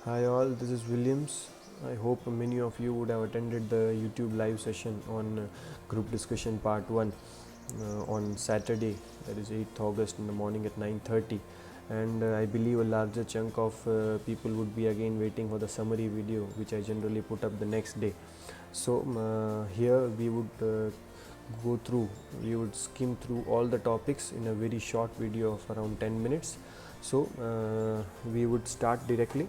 Hi all, this is Williams. I hope many of you would have attended the YouTube live session on group discussion part 1 on Saturday, that is 8th August in the morning at 9:30, and I believe a larger chunk of people would be again waiting for the summary video which I generally put up the next day. So here we would skim through all the topics in a very short video of around 10 minutes. So we would start directly.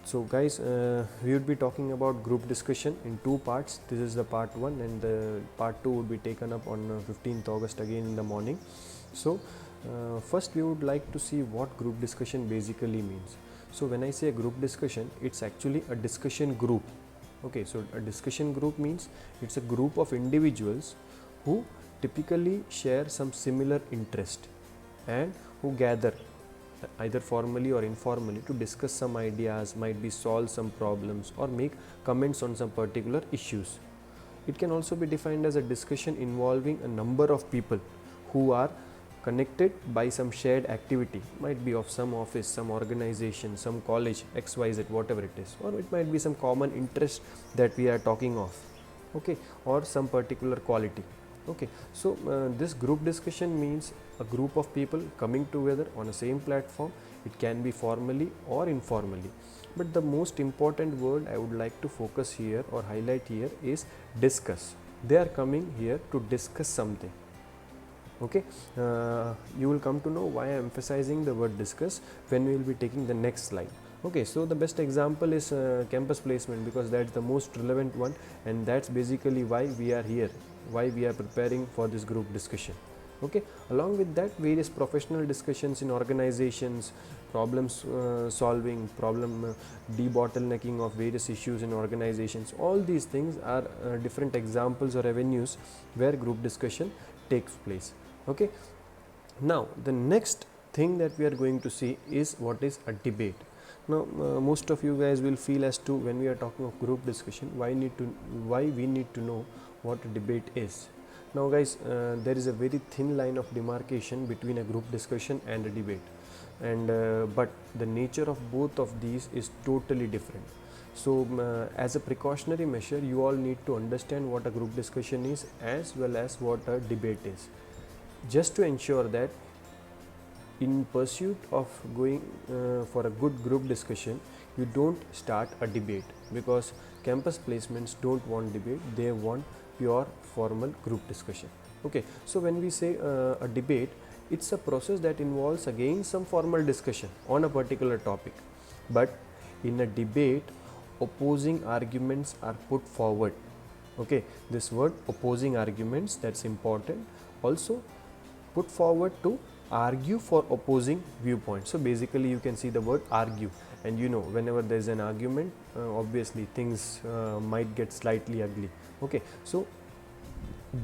So guys, we would be talking about group discussion in two parts. This is the part 1 and the part 2 would be taken up on 15th August again in the morning. So first we would like to see what group discussion basically means. So when I say a group discussion, it's actually a discussion group. Okay, so a discussion group means it's a group of individuals who typically share some similar interest and who gather either formally or informally to discuss some ideas, might be solve some problems or make comments on some particular issues. It can also be defined as a discussion involving a number of people who are connected by some shared activity, might be of some office, some organization, some college, XYZ, whatever it is, or it might be some common interest that we are talking of, okay, or some particular quality. Okay, so this group discussion means a group of people coming together on a same platform. It can be formally or informally, but the most important word I would like to focus here or highlight here is discuss. They are coming here to discuss something. Okay, you will come to know why I am emphasizing the word discuss when we will be taking the next slide. Okay, so the best example is campus placement, because that's the most relevant one, and that's basically why we are here, why we are preparing for this group discussion. Okay, along with that, various professional discussions in organizations, problems solving, problem debottlenecking of various issues in organizations, all these things are different examples or avenues where group discussion takes place. Okay, now the next thing that we are going to see is what is a debate. Now most of you guys will feel as to, when we are talking of group discussion, why we need to know what a debate is. Now guys, there is a very thin line of demarcation between a group discussion and a debate, and but the nature of both of these is totally different. So as a precautionary measure, you all need to understand what a group discussion is as well as what a debate is, just to ensure that in pursuit of going for a good group discussion, you don't start a debate, because campus placements don't want debate, they want pure formal group discussion. Okay, so when we say a debate, it's a process that involves again some formal discussion on a particular topic, but in a debate, opposing arguments are put forward. Okay, this word opposing arguments, that's important. Also put forward to argue for opposing viewpoints. So basically you can see the word argue, and you know, whenever there is an argument, obviously things might get slightly ugly. Okay, so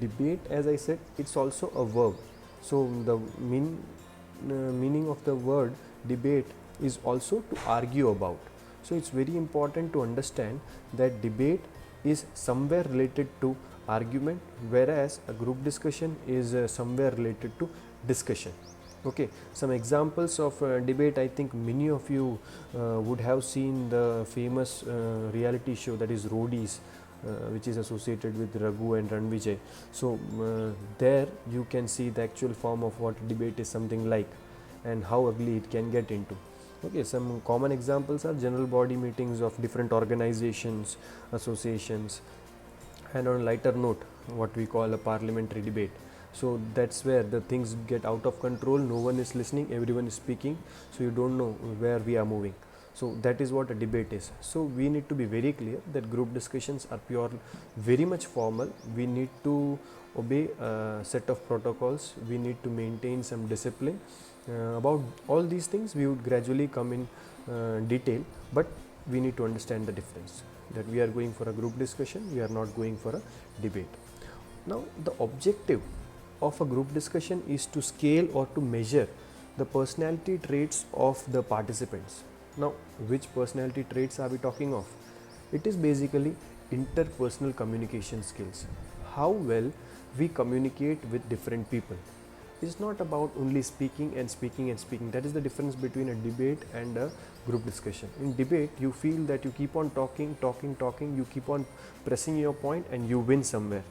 debate, as I said, it's also a verb. So the meaning of the word debate is also to argue about. So it's very important to understand that debate is somewhere related to argument, whereas a group discussion is somewhere related to discussion. Okay, some examples of debate. I think many of you would have seen the famous reality show, that is Roadies, which is associated with Raghu and Ranvijay. So there you can see the actual form of what debate is something like and how ugly it can get into. Okay, some common examples are general body meetings of different organizations, associations, and on a lighter note, what we call a parliamentary debate. So that's where the things get out of control, no one is listening, everyone is speaking, so you don't know where we are moving. So that is what a debate is. So we need to be very clear that group discussions are pure, very much formal. We need to obey a set of protocols, we need to maintain some discipline. About all these things we would gradually come in detail, but we need to understand the difference, that we are going for a group discussion, we are not going for a debate. Now the objective of a group discussion is to scale or to measure the personality traits of the participants. Now which personality traits are we talking of? It is basically interpersonal communication skills, how well we communicate with different people. is not about only speaking and speaking and speaking. That is the difference between a debate and a group discussion. In debate, you feel that you keep on talking, you keep on pressing your point and you win somewhere.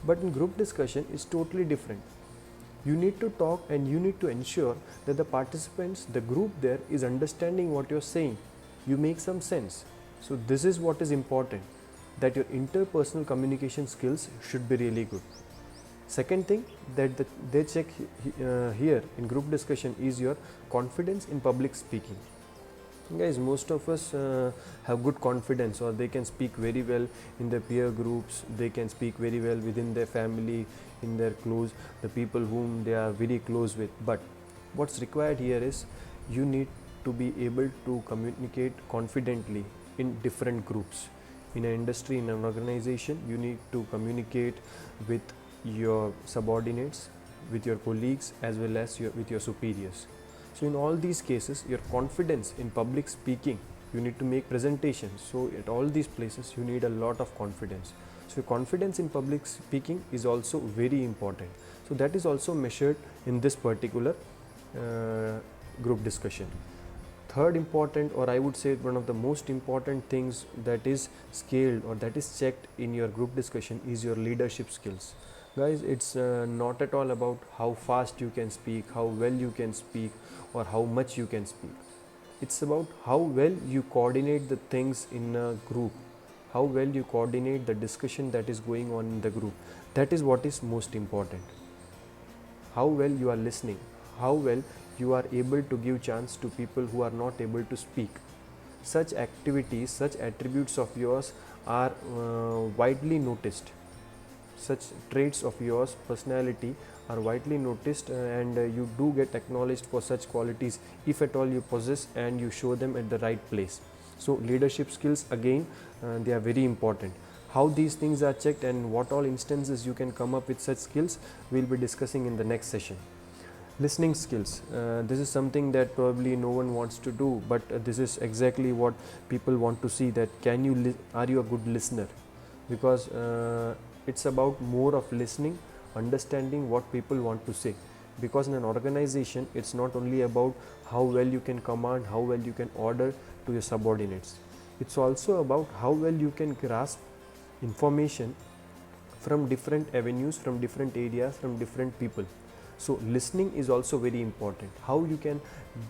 But in group discussion, it's totally different. You need to talk and you need to ensure that the participants, the group there, is understanding what you're saying. You make some sense. So this is what is important, that your interpersonal communication skills should be really good. Second thing that they check here in group discussion is your confidence in public speaking. Guys, most of us have good confidence, or they can speak very well in their peer groups, they can speak very well within their family, in their close, the people whom they are very close with. But what's required here is you need to be able to communicate confidently in different groups. In an industry, in an organization, you need to communicate with your subordinates, with your colleagues, as well as with your superiors. So in all these cases, your confidence in public speaking, you need to make presentations. So at all these places, you need a lot of confidence. So your confidence in public speaking is also very important. So that is also measured in this particular group discussion. Third important, or I would say one of the most important things that is scaled or that is checked in your group discussion is your leadership skills. Guys, it's not at all about how fast you can speak, how well you can speak, or how much you can speak. It's about how well you coordinate the things in a group, how well you coordinate the discussion that is going on in the group. That is what is most important. How well you are listening, how well you are able to give chance to people who are not able to speak. Such activities, such attributes of yours are widely noticed. Such traits of yours, personality, are widely noticed, and you do get acknowledged for such qualities if at all you possess and you show them at the right place. So leadership skills, again, they are very important. How these things are checked and what all instances you can come up with such skills, we'll be discussing in the next session. Listening skills, this is something that probably no one wants to do, but this is exactly what people want to see, that are you a good listener? Because it's about more of listening, understanding what people want to say. Because in an organization, it's not only about how well you can command, how well you can order to your subordinates. It's also about how well you can grasp information from different avenues, from different areas, from different people. So listening is also very important. How you can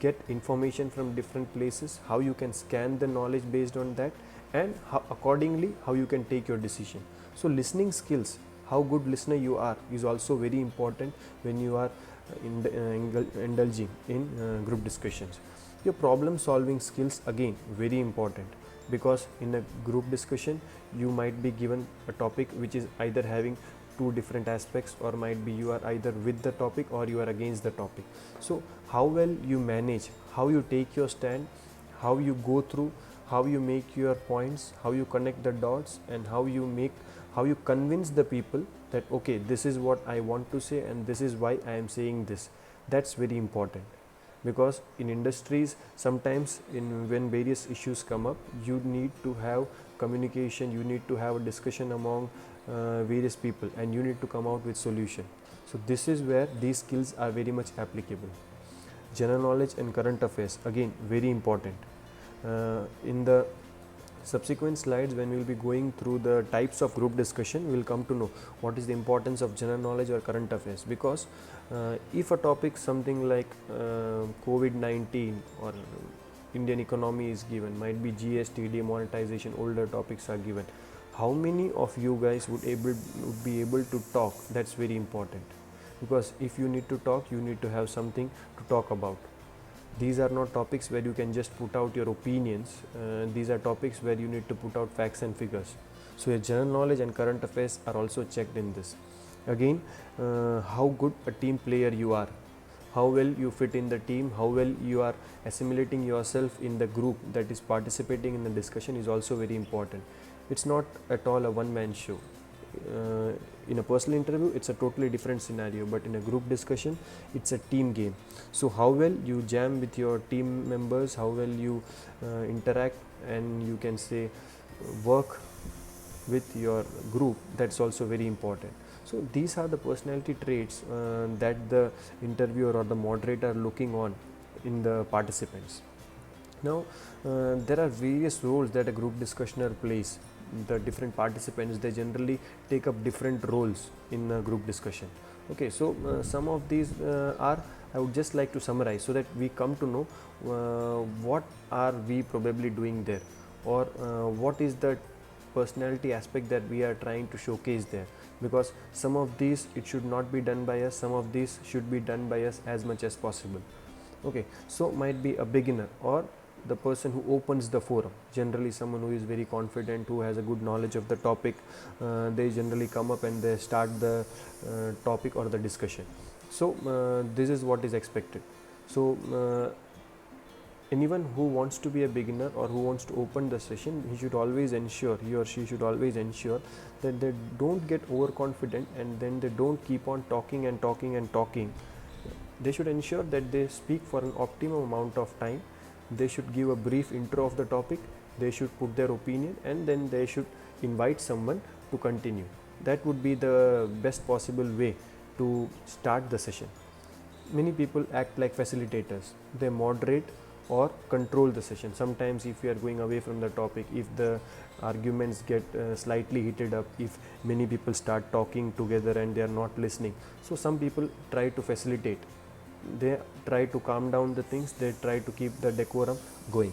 get information from different places, how you can scan the knowledge based on that, and accordingly how you can take your decision. So listening skills, how good listener you are, is also very important when you are indulging in group discussions. Your problem solving skills, again, very important, because in a group discussion you might be given a topic which is either having two different aspects, or might be you are either with the topic or you are against the topic. So how well you manage, how you take your stand, how you go through, how you make your points, how you connect the dots, and how you convince the people that okay, this is what I want to say and this is why I am saying this. That's very important, because in industries sometimes when various issues come up, you need to have communication, you need to have a discussion among various people, and you need to come out with solution. So this is where these skills are very much applicable. General knowledge and current affairs, again, very important. In the subsequent slides, when we will be going through the types of group discussion, we will come to know what is the importance of general knowledge or current affairs. Because if a topic something like COVID-19 or Indian economy is given, might be GST, demonetization, older topics are given, how many of you guys would be able to talk? That's very important, because if you need to talk, you need to have something to talk about. These are not topics where you can just put out your opinions. These are topics where you need to put out facts and figures. So your general knowledge and current affairs are also checked in this. Again, how good a team player you are, how well you fit in the team, how well you are assimilating yourself in the group that is participating in the discussion is also very important. It's not at all a one-man show. In a personal interview, it's a totally different scenario, but in a group discussion, it's a team game. So how well you jam with your team members, how well you interact, and you can say work with your group, that's also very important. So these are the personality traits that the interviewer or the moderator are looking on in the participants. Now, there are various roles that a group discussioner plays. The different participants, they generally take up different roles in a group discussion. Okay, so some of these are, I would just like to summarize so that we come to know what are we probably doing there, or what is the personality aspect that we are trying to showcase there, because some of these it should not be done by us, some of these should be done by us as much as possible. Okay, so might be a beginner or the person who opens the forum, generally someone who is very confident, who has a good knowledge of the topic. They generally come up and they start the topic or the discussion. So this is what is expected. So anyone who wants to be a beginner or who wants to open the session, he should always ensure, he or she should always ensure that they don't get overconfident and then they don't keep on talking and talking and talking. They should ensure that they speak for an optimum amount of time. They should give a brief intro of the topic, they should put their opinion, and then they should invite someone to continue. That would be the best possible way to start the session. Many people act like facilitators. They moderate or control the session. Sometimes if we are going away from the topic, if the arguments get slightly heated up, if many people start talking together and they are not listening, so some people try to facilitate. They try to calm down the things, they try to keep the decorum going.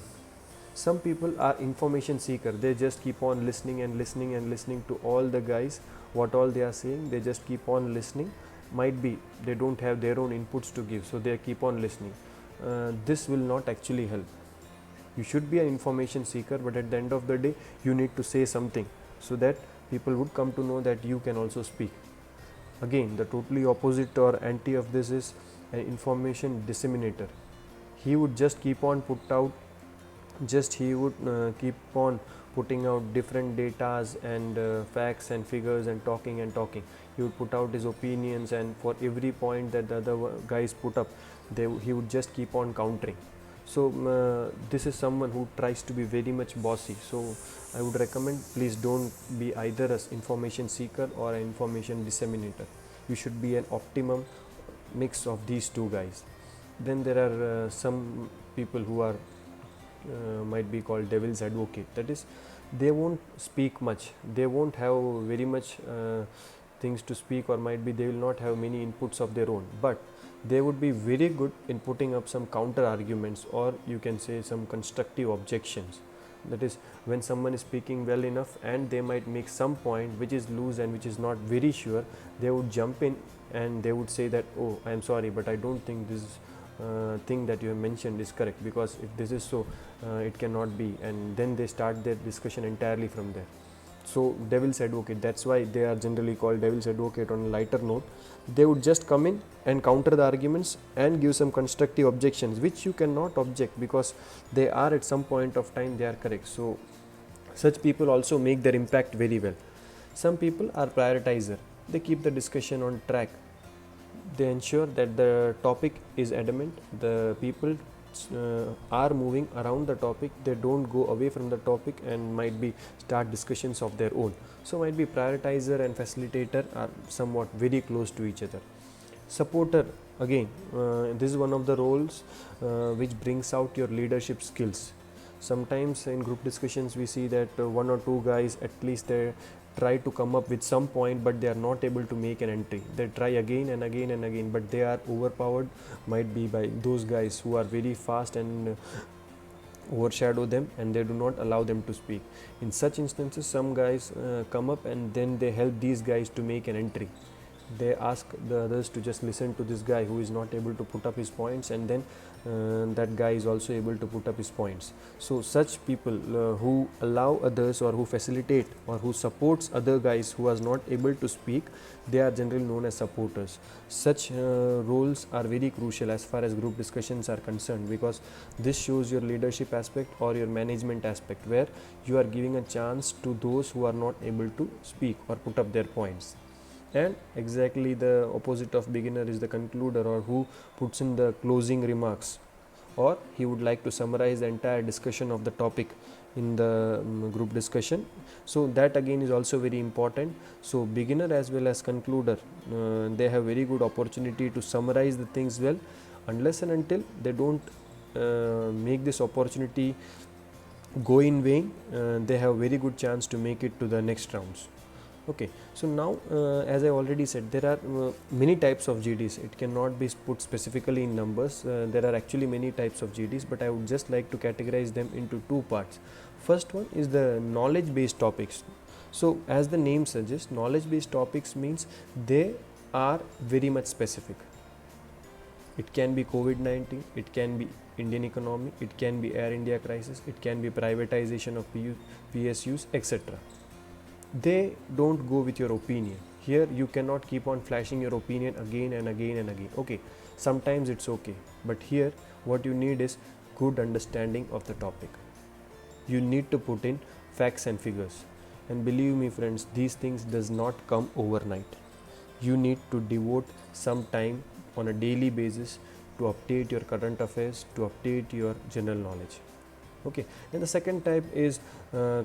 Some people are information seeker. They just keep on listening and listening and listening to all the guys, what all they are saying. They just keep on listening. Might be they don't have their own inputs to give, so they keep on listening. This will not actually help. You should be an information seeker, but at the end of the day, you need to say something so that people would come to know that you can also speak. Again, the totally opposite or anti of this is an information disseminator. He would just keep on keep on putting out different datas and facts and figures and talking and talking. He would put out his opinions, and for every point that the other guys put up, he would just keep on countering. So this is someone who tries to be very much bossy. So I would recommend, please don't be either an information seeker or an information disseminator. You should be an optimum mix of these two guys. Then there are some people who are might be called devil's advocate. That is, they won't speak much, they won't have very much things to speak, or might be they will not have many inputs of their own, but they would be very good in putting up some counter arguments, or you can say some constructive objections. That is, when someone is speaking well enough and they might make some point which is loose and which is not very sure, they would jump in and they would say that, oh, I am sorry, but I don't think this thing that you have mentioned is correct, because if this is so, it cannot be, and then they start their discussion entirely from there. So devil's advocate, that's why they are generally called devil's advocate. On a lighter note, they would just come in and counter the arguments and give some constructive objections which you cannot object, because they are at some point of time they are correct. So such people also make their impact very well. Some people are prioritizer. They keep the discussion on track. They ensure that the topic is adamant, the people are moving around the topic, they don't go away from the topic and might be start discussions of their own. So might be prioritizer and facilitator are somewhat very close to each other. Supporter, again, this is one of the roles which brings out your leadership skills. Sometimes in group discussions we see that one or two guys, at least they try to come up with some point, but they are not able to make an entry. They try again and again and again, but they are overpowered, might be by those guys who are very fast and overshadow them, and they do not allow them to speak. In such instances, some guys come up and then they help these guys to make an entry. They ask the others to just listen to this guy who is not able to put up his points, and then that guy is also able to put up his points. So such people who allow others, or who facilitate, or who supports other guys who are not able to speak, they are generally known as supporters. Such roles are very crucial as far as group discussions are concerned, because this shows your leadership aspect or your management aspect, where you are giving a chance to those who are not able to speak or put up their points. And exactly the opposite of beginner is the concluder, or who puts in the closing remarks, or he would like to summarize the entire discussion of the topic in the group discussion. So that again is also very important. So beginner as well as concluder, they have very good opportunity to summarize the things well, unless and until they don't make this opportunity go in vain, they have very good chance to make it to the next rounds. Okay, so now as I already said, there are many types of GDs. It cannot be put specifically in numbers. There are actually many types of GDs, but I would just like to categorize them into two parts. First one is the knowledge based topics. So as the name suggests, knowledge based topics means they are very much specific. It can be COVID-19, it can be Indian economy, it can be Air India crisis, it can be privatization of PSUs, etc. They don't go with your opinion. Here you cannot keep on flashing your opinion again and again and again. Okay, sometimes it's okay, but here what you need is good understanding of the topic. You need to put in facts and figures, and believe me friends, these things does not come overnight. You need to devote some time on a daily basis to update your current affairs, to update your general knowledge. Okay, and the second type is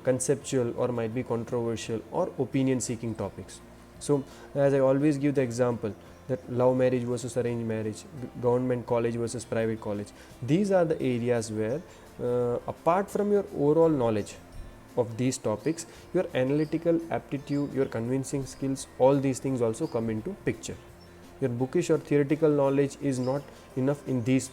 conceptual or might be controversial or opinion seeking topics. So as I always give the example that love marriage versus arranged marriage, government college versus private college, these are the areas where apart from your overall knowledge of these topics, your analytical aptitude, your convincing skills, all these things also come into picture. Your bookish or theoretical knowledge is not enough in these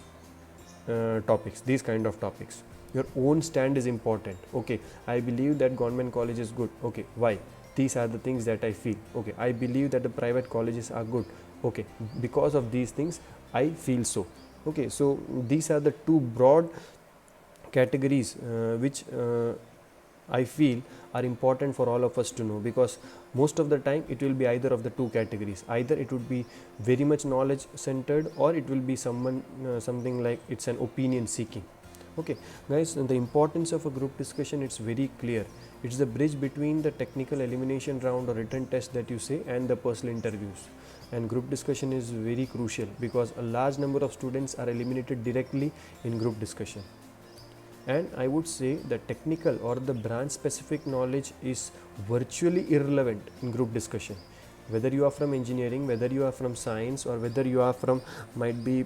topics, these kind of topics. Your own stand is important. Okay, I believe that government college is good. Okay, why? These are the things that I feel. Okay, I believe that the private colleges are good. Okay, because of these things I feel so. Okay, so these are the two broad categories which I feel are important for all of us to know, because most of the time it will be either of the two categories. Either it would be very much knowledge centered, or it will be something like it's an opinion seeking. Okay guys, the importance of a group discussion, it's very clear. It's the bridge between the technical elimination round or written test that you say and the personal interviews. And group discussion is very crucial because a large number of students are eliminated directly in group discussion. And I would say the technical or the branch specific knowledge is virtually irrelevant in group discussion. Whether you are from engineering, whether you are from science, or whether you are from might be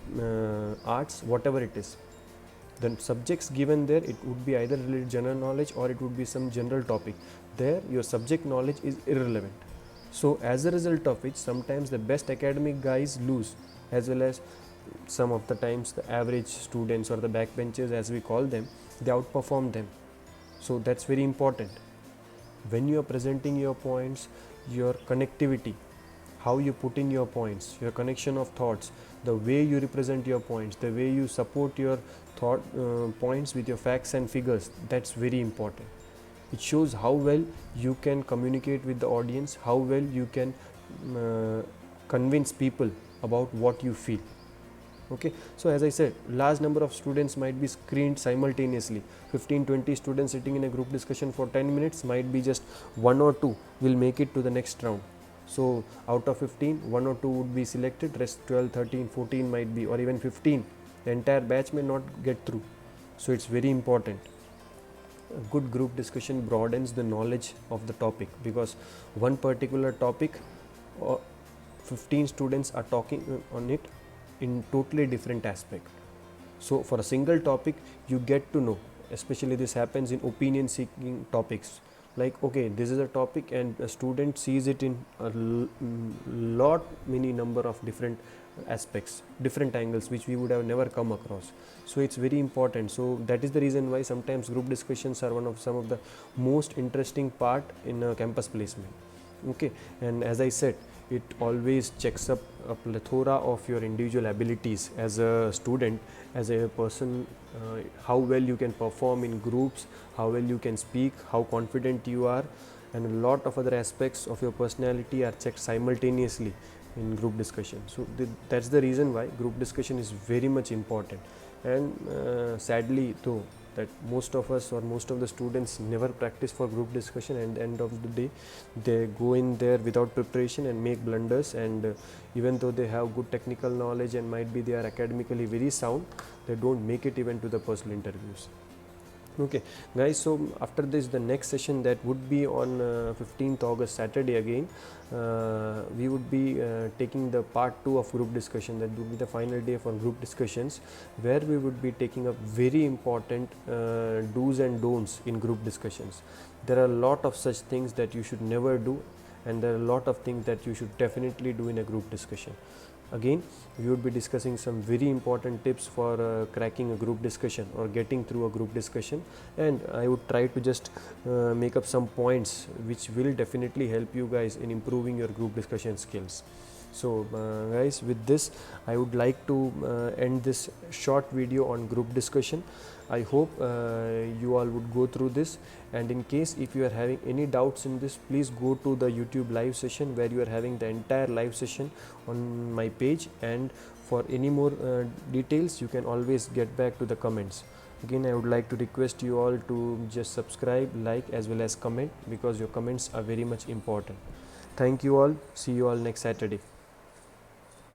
arts, whatever it is, the subjects given there, it would be either related general knowledge or it would be some general topic. There your subject knowledge is irrelevant. So as a result of which, sometimes the best academic guys lose, as well as some of the times the average students or the backbenchers as we call them, they outperform them. So that's very important. When you are presenting your points, your connectivity, how you put in your points, your connection of thoughts, the way you represent your points, the way you support your thought points with your facts and figures, that's very important. It shows how well you can communicate with the audience, how well you can convince people about what you feel. Okay, so as I said, large number of students might be screened simultaneously. 15-20 students sitting in a group discussion for 10 minutes, might be just 1 or 2 will make it to the next round. So out of 15, 1 or 2 would be selected, rest 12, 13, 14 might be, or even 15. The entire batch may not get through. So it's very important. A good group discussion broadens the knowledge of the topic, because one particular topic, 15 students are talking on it in totally different aspect. So for a single topic, you get to know, especially this happens in opinion seeking topics. Like, okay, this is a topic and a student sees it in a many number of different aspects, different angles, which we would have never come across. So it's very important. So that is the reason why sometimes group discussions are some of the most interesting part in a campus placement. Okay, and as I said, it always checks up a plethora of your individual abilities as a student, as a person, how well you can perform in groups, how well you can speak, how confident you are, and a lot of other aspects of your personality are checked simultaneously in group discussion. So that's the reason why group discussion is very much important. And sadly though, that most of us or most of the students never practice for group discussion, and at the end of the day they go in there without preparation and make blunders, and even though they have good technical knowledge and might be they are academically very sound, they don't make it even to the personal interviews. Okay, guys, so after this, the next session that would be on 15th August, Saturday again, we would be taking the part 2 of group discussion. That would be the final day for group discussions, where we would be taking up very important do's and don'ts in group discussions. There are a lot of such things that you should never do, and there are a lot of things that you should definitely do in a group discussion. Again, we would be discussing some very important tips for cracking a group discussion or getting through a group discussion, and I would try to just make up some points which will definitely help you guys in improving your group discussion skills. So guys, with this I would like to end this short video on group discussion. I hope you all would go through this, and in case if you are having any doubts in this, please go to the YouTube live session where you are having the entire live session on my page, and for any more details you can always get back to the comments. Again, I would like to request you all to just subscribe, like as well as comment, because your comments are very much important. Thank you all. See you all next Saturday.